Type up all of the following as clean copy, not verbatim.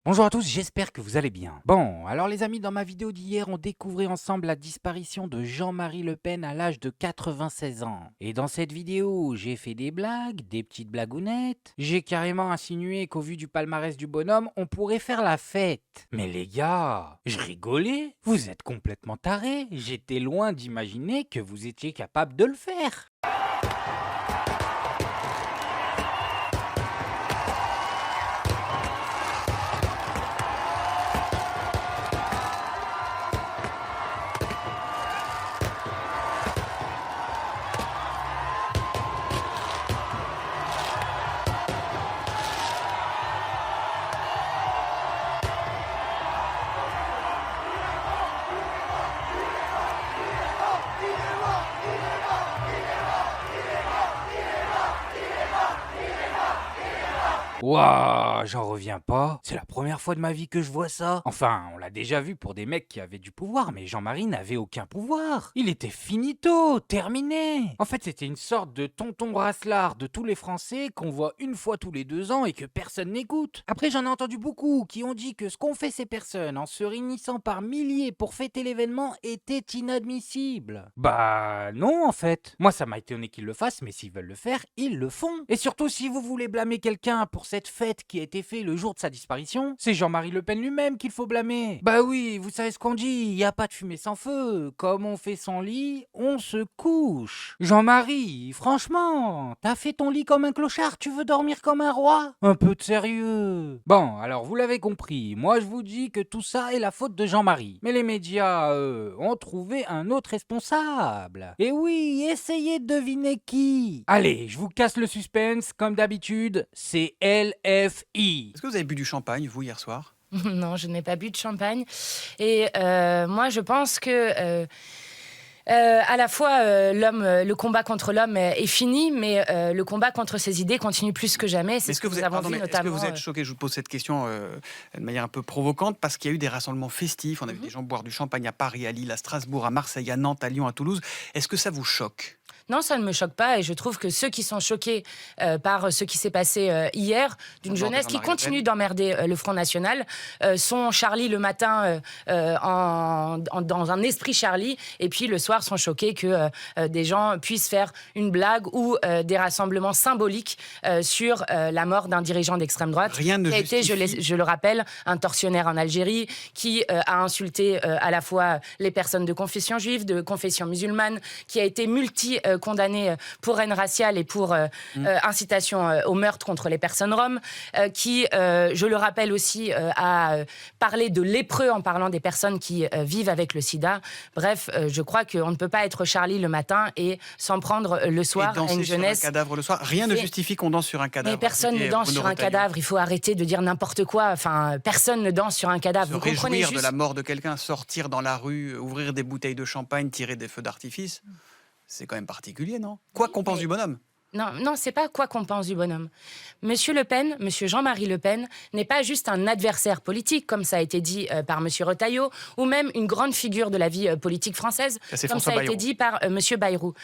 Bonjour à tous, j'espère que vous allez bien. Bon, alors les amis, dans ma vidéo d'hier, on découvrait ensemble la disparition de Jean-Marie Le Pen à l'âge de 96 ans. Et dans cette vidéo, j'ai fait des blagues, des petites blagounettes. J'ai carrément insinué qu'au vu du palmarès du bonhomme, on pourrait faire la fête. Mais les gars, je rigolais. Vous êtes complètement tarés. J'étais loin d'imaginer que vous étiez capable de le faire. Waouh, j'en reviens pas. C'est la première fois de ma vie que je vois ça. Enfin, on l'a déjà vu pour des mecs qui avaient du pouvoir, mais Jean-Marie n'avait aucun pouvoir. Il était finito, terminé. En fait, c'était une sorte de tonton braslard de tous les Français qu'on voit une fois tous les 2 ans et que personne n'écoute. Après, j'en ai entendu beaucoup qui ont dit que ce qu'ont fait ces personnes en se réunissant par milliers pour fêter l'événement était inadmissible. Bah non, en fait. Moi, ça m'a étonné qu'ils le fassent, mais s'ils veulent le faire, ils le font. Et surtout, si vous voulez blâmer quelqu'un pour cette fête qui a été faite le jour de sa disparition, c'est Jean-Marie Le Pen lui-même qu'il faut blâmer. Bah oui, vous savez ce qu'on dit, il n'y a pas de fumée sans feu. Comme on fait son lit, on se couche. Jean-Marie, franchement, t'as fait ton lit comme un clochard, tu veux dormir comme un roi? Un peu de sérieux. Bon, alors vous l'avez compris, moi je vous dis que tout ça est la faute de Jean-Marie. Mais les médias, eux, ont trouvé un autre responsable. Et oui, essayez de deviner qui. Allez, je vous casse le suspense, comme d'habitude, c'est LFI. Est-ce que vous avez bu du champagne, vous, hier soir? Non, je n'ai pas bu de champagne. Et moi, je pense que à la fois le combat contre l'homme est fini, mais le combat contre ses idées continue plus que jamais. C'est Est-ce ce que que vous nous êtes, avons pardon, vu mais est-ce que notamment. vous êtes choqué? Je vous pose cette question de manière un peu provocante parce qu'il y a eu des rassemblements festifs. On a vu des gens boire du champagne à Paris, à Lille, à Strasbourg, à Marseille, à Nantes, à Lyon, à Toulouse. Est-ce que ça vous choque? Non, ça ne me choque pas et je trouve que ceux qui sont choqués par ce qui s'est passé hier, d'une Mort de jeunesse qui Jean-Marie Le Pen. continue d'emmerder le Front National, sont Charlie le matin dans un esprit Charlie et puis le soir sont choqués que des gens puissent faire une blague ou des rassemblements symboliques sur la mort d'un dirigeant d'extrême droite Rien ne qui a été, justifie. je le rappelle, un tortionnaire en Algérie, qui a insulté à la fois les personnes de confession juive, de confession musulmane, qui a été condamné pour haine raciale et pour incitation au meurtre contre les personnes roms, qui, je le rappelle aussi, a parlé de lépreux en parlant des personnes qui vivent avec le sida. Bref, je crois qu'on ne peut pas être Charlie le matin et s'en prendre le Et soir à danser une sur un jeunesse. cadavre le soir. Rien ne fait- justifie qu'on danse sur un cadavre. Mais personne ne Écoutez, danse Bruno sur un Retailleau. cadavre, il faut arrêter de dire n'importe quoi. Enfin, personne ne danse sur un cadavre. Se Vous comprenez réjouir de juste. la mort de quelqu'un, sortir dans la rue, ouvrir des bouteilles de champagne, tirer des feux d'artifice, c'est quand même particulier, non? Quoi qu'on pense mais- du bonhomme. Non, non, c'est pas quoi qu'on pense du bonhomme. Monsieur Le Pen, Monsieur Jean-Marie Le Pen, n'est pas juste un adversaire politique, comme ça a été dit par Monsieur Retailleau, ou même une grande figure de la vie politique française, Ça, c'est comme François ça a été Bayrou. dit par Monsieur Bayrou.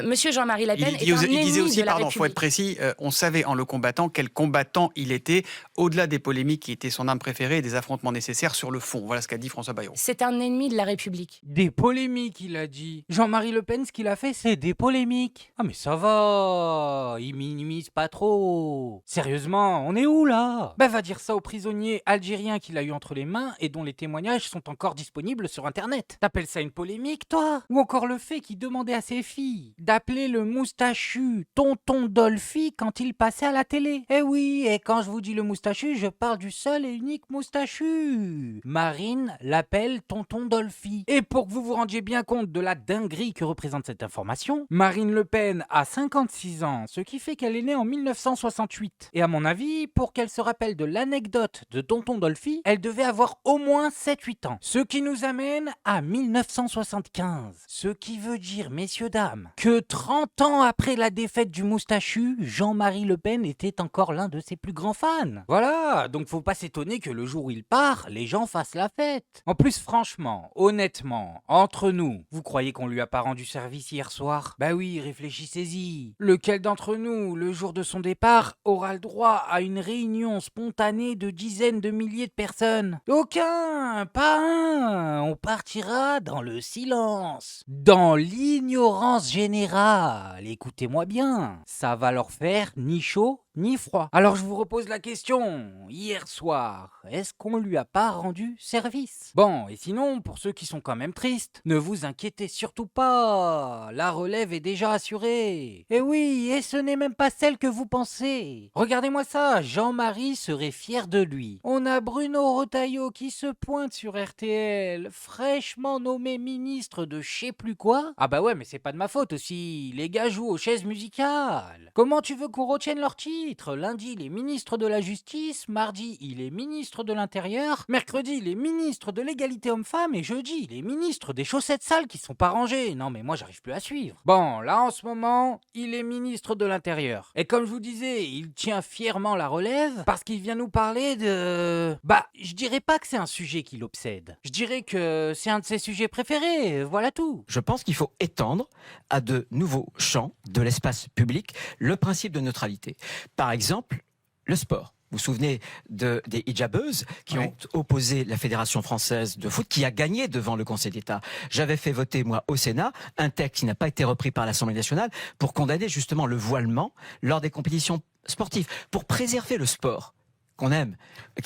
Monsieur Jean-Marie Le Pen est un Il disait ennemi aussi, de la pardon, faut être République. précis, on savait en le combattant quel combattant il était, au-delà des polémiques qui étaient son arme préférée et des affrontements nécessaires sur le fond. Voilà ce qu'a dit François Bayrou. C'est un ennemi de la République. Des polémiques, il a dit. Jean-Marie Le Pen, ce qu'il a fait, c'est des polémiques. Ah mais ça va, il minimise pas trop. Sérieusement, on est où là? Bah va dire ça aux prisonniers algériens qu'il a eu entre les mains et dont les témoignages sont encore disponibles sur internet. T'appelles ça une polémique, toi? Ou encore le fait qu'il demandait à ses filles d'appeler le moustachu tonton Dolphy quand il passait à la télé. Eh oui, et quand je vous dis le moustachu, je parle du seul et unique moustachu. Marine l'appelle tonton Dolphy. Et pour que vous vous rendiez bien compte de la dinguerie que représente cette information, Marine Le Pen a 56 ans, ce qui fait qu'elle est née en 1968. Et à mon avis, pour qu'elle se rappelle de l'anecdote de tonton Dolphy, elle devait avoir au moins 7-8 ans. Ce qui nous amène à 1975. Ce qui veut dire, messieurs, dames, que 30 ans après la défaite du moustachu, Jean-Marie Le Pen était encore l'un de ses plus grands fans. Voilà, donc faut pas s'étonner que le jour où il part, les gens fassent la fête. En plus, franchement, honnêtement, entre nous, vous croyez qu'on lui a pas rendu service hier soir? Bah oui, réfléchissez-y. Lequel Lequel d'entre nous, le jour de son départ, aura le droit à une réunion spontanée de dizaines de milliers de personnes? Aucun, pas un. On partira dans le silence, dans l'ignorance générale. Écoutez-moi bien, ça va leur faire ni chaud ni froid. Alors je vous repose la question, hier soir, est-ce qu'on lui a pas rendu service? Bon, et sinon, pour ceux qui sont quand même tristes, ne vous inquiétez surtout pas, la relève est déjà assurée. Et oui, et ce n'est même pas celle que vous pensez. Regardez-moi ça, Jean-Marie serait fier de lui. On a Bruno Retailleau qui se pointe sur RTL, fraîchement nommé ministre de je sais plus quoi. Ah bah ouais, mais c'est pas de ma faute aussi, les gars jouent aux chaises musicales. Comment tu veux qu'on retienne leur titre? Lundi, il est ministre de la Justice, mardi, il est ministre de l'Intérieur, mercredi, il est ministre de l'égalité homme-femme et jeudi, il est ministre des chaussettes sales qui sont pas rangées. Non mais moi j'arrive plus à suivre. Bon, là en ce moment, il est ministre de l'Intérieur. Et comme je vous disais, il tient fièrement la relève parce qu'il vient nous parler de... Bah, je dirais pas que c'est un sujet qui l'obsède. Je dirais que c'est un de ses sujets préférés, voilà tout. Je pense qu'il faut étendre à de nouveaux champs de l'espace public le principe de neutralité. Par exemple, le sport. Vous vous souvenez des hijabeuses qui ont opposé la Fédération française de foot, qui a gagné devant le Conseil d'État. J'avais fait voter, moi, au Sénat, un texte qui n'a pas été repris par l'Assemblée nationale pour condamner justement le voilement lors des compétitions sportives, pour préserver le sport qu'on aime.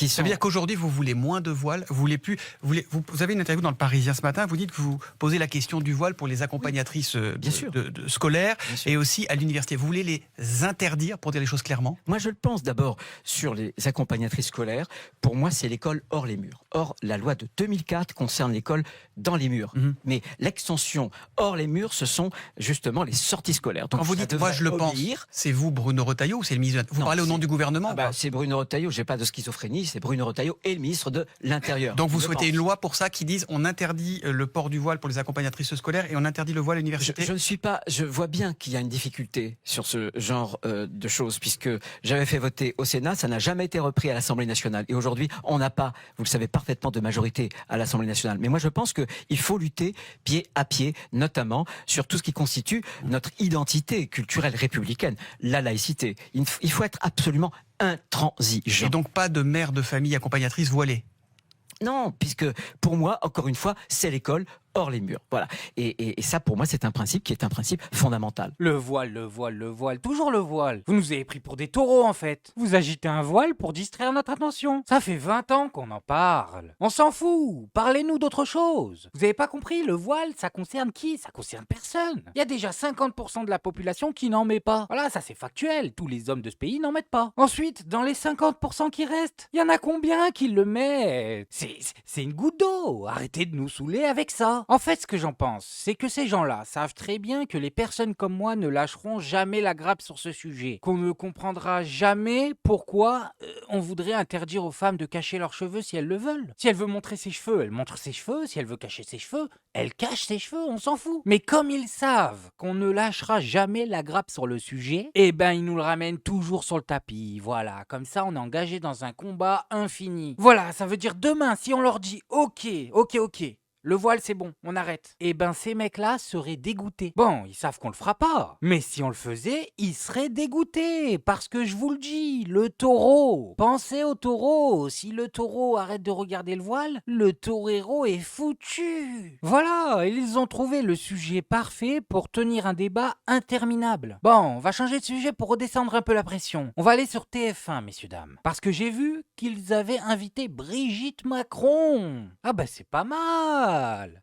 Ça veut dire qu'aujourd'hui, vous voulez moins de voile, vous voulez plus. Vous avez une interview dans le Parisien ce matin, vous dites que vous posez la question du voile pour les accompagnatrices de scolaires et aussi à l'université. Vous voulez les interdire, pour dire les choses clairement? Moi, je le pense d'abord sur les accompagnatrices scolaires. Pour moi, c'est l'école hors les murs. Or, la loi de 2004 concerne l'école dans les murs. Mais l'extension hors les murs, ce sont justement les sorties scolaires. Donc, quand vous dites, moi je le pense, c'est vous, Bruno Retailleau, ou c'est le ministre? Vous parlez au nom du gouvernement? C'est Bruno Retailleau. J'ai pas de schizophrénie, c'est Bruno Retailleau et le ministre de l'Intérieur. Donc vous souhaitez une loi pour ça qui dise on interdit le port du voile pour les accompagnatrices scolaires et on interdit le voile à l'université? Je vois bien qu'il y a une difficulté sur ce genre de choses, puisque j'avais fait voter au Sénat, ça n'a jamais été repris à l'Assemblée nationale. Et aujourd'hui, on n'a pas, vous le savez parfaitement, de majorité à l'Assemblée nationale. Mais moi, je pense qu'il faut lutter pied à pied, notamment sur tout ce qui constitue notre identité culturelle républicaine, la laïcité. Il faut être absolument intransigeant. Et donc pas de mère de famille accompagnatrice voilée? Non, puisque pour moi, encore une fois, c'est l'école hors les murs. Voilà. Et ça, pour moi, c'est un principe qui est un principe fondamental. Le voile, toujours le voile. Vous nous avez pris pour des taureaux, en fait. Vous agitez un voile pour distraire notre attention. Ça fait 20 ans qu'on en parle. On s'en fout. Parlez-nous d'autre chose. Vous avez pas compris, le voile, ça concerne qui? Ça concerne personne. Il y a déjà 50% de la population qui n'en met pas. Voilà, ça c'est factuel. Tous les hommes de ce pays n'en mettent pas. Ensuite, dans les 50% qui restent, il y en a combien qui le mettent? C'est une goutte d'eau. Arrêtez de nous saouler avec ça. En fait, ce que j'en pense, c'est que ces gens-là savent très bien que les personnes comme moi ne lâcheront jamais la grappe sur ce sujet, qu'on ne comprendra jamais pourquoi on voudrait interdire aux femmes de cacher leurs cheveux si elles le veulent. Si elle veut montrer ses cheveux, elle montre ses cheveux. Si elle veut cacher ses cheveux, elle cache ses cheveux, on s'en fout. Mais comme ils savent qu'on ne lâchera jamais la grappe sur le sujet, eh ben ils nous le ramènent toujours sur le tapis. Voilà, comme ça on est engagé dans un combat infini. Voilà, ça veut dire demain, si on leur dit ok, le voile, c'est bon, on arrête. Eh ben, ces mecs-là seraient dégoûtés. Bon, ils savent qu'on le fera pas. Mais si on le faisait, ils seraient dégoûtés. Parce que je vous le dis, le taureau. Pensez au taureau. Si le taureau arrête de regarder le voile, le torero est foutu. Voilà, ils ont trouvé le sujet parfait pour tenir un débat interminable. Bon, on va changer de sujet pour redescendre un peu la pression. On va aller sur TF1, messieurs, dames. Parce que j'ai vu qu'ils avaient invité Brigitte Macron. Ah bah c'est pas mal.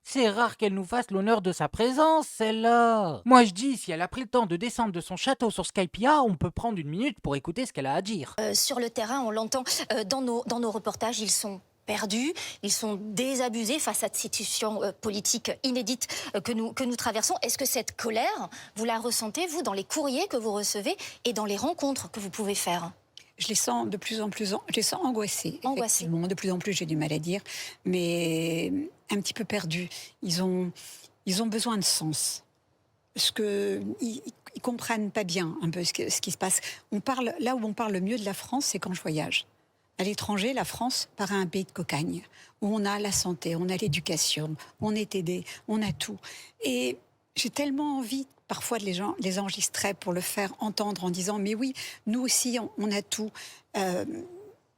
C'est rare qu'elle nous fasse l'honneur de sa présence, celle-là. Moi je dis, si elle a pris le temps de descendre de son château sur Skypia, on peut prendre une minute pour écouter ce qu'elle a à dire. Sur le terrain, on l'entend dans nos reportages, ils sont perdus, ils sont désabusés face à cette situation politique inédite que nous traversons. Est-ce que cette colère, vous la ressentez, vous, dans les courriers que vous recevez et dans les rencontres que vous pouvez faire? Je les sens de plus en plus, je les sens angoissés. De plus en plus, j'ai du mal à dire, mais un petit peu perdus. Ils ont besoin de sens. Ils comprennent pas bien un peu ce qui se passe. Là où on parle le mieux de la France, c'est quand je voyage. À l'étranger, la France paraît un pays de cocagne, où on a la santé, on a l'éducation, on est aidé, on a tout. Et j'ai tellement envie parfois les enregistrait pour le faire entendre en disant « mais oui, nous aussi, on a tout ».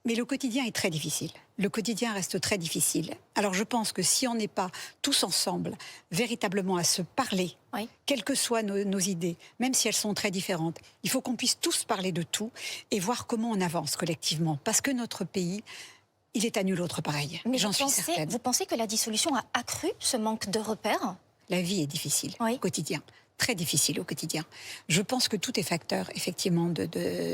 Mais le quotidien est très difficile. Le quotidien reste très difficile. Alors je pense que si on n'est pas tous ensemble véritablement à se parler, quelles que soient nos idées, même si elles sont très différentes, il faut qu'on puisse tous parler de tout et voir comment on avance collectivement. Parce que notre pays, il est à nul autre pareil. Mais j'en suis certaine. Vous pensez que la dissolution a accru ce manque de repères? La vie est difficile au quotidien. Très difficile au quotidien. Je pense que tout est facteur, effectivement,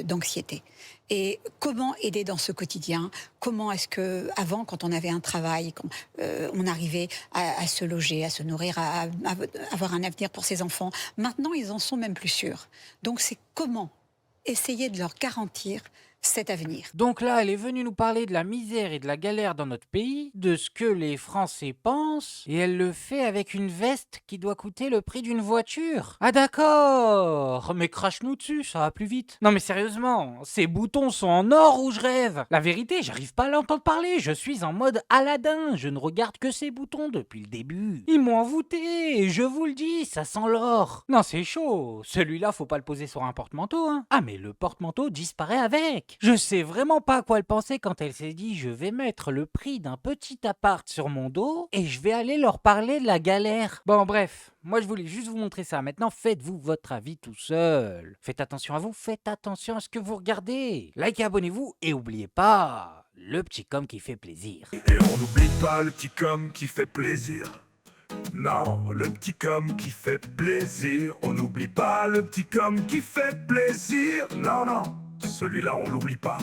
d'anxiété. Et comment aider dans ce quotidien? Comment est-ce que, avant, quand on avait un travail, on arrivait à se loger, à se nourrir, à avoir un avenir pour ses enfants? Maintenant, ils en sont même plus sûrs. Donc, c'est comment essayer de leur garantir cet avenir. Donc là, elle est venue nous parler de la misère et de la galère dans notre pays, de ce que les Français pensent, et elle le fait avec une veste qui doit coûter le prix d'une voiture. Ah d'accord, mais crache-nous dessus, ça va plus vite. Non mais sérieusement, ces boutons sont en or ou je rêve? La vérité, j'arrive pas à l'entendre parler, je suis en mode Aladdin, je ne regarde que ces boutons depuis le début. Ils m'ont envoûté, et je vous le dis, ça sent l'or. Non c'est chaud, celui-là faut pas le poser sur un porte-manteau, hein. Ah mais le porte-manteau disparaît avec. Je sais vraiment pas à quoi elle pensait quand elle s'est dit je vais mettre le prix d'un petit appart sur mon dos et je vais aller leur parler de la galère. Bon bref, moi je voulais juste vous montrer ça. Maintenant faites-vous votre avis tout seul. Faites attention à vous, faites attention à ce que vous regardez. Likez, abonnez-vous et oubliez pas le petit com qui fait plaisir. Et on n'oublie pas le petit com qui fait plaisir. Non, le petit com qui fait plaisir. On n'oublie pas le petit com qui fait plaisir. Non, non. Celui-là, on l'oublie pas.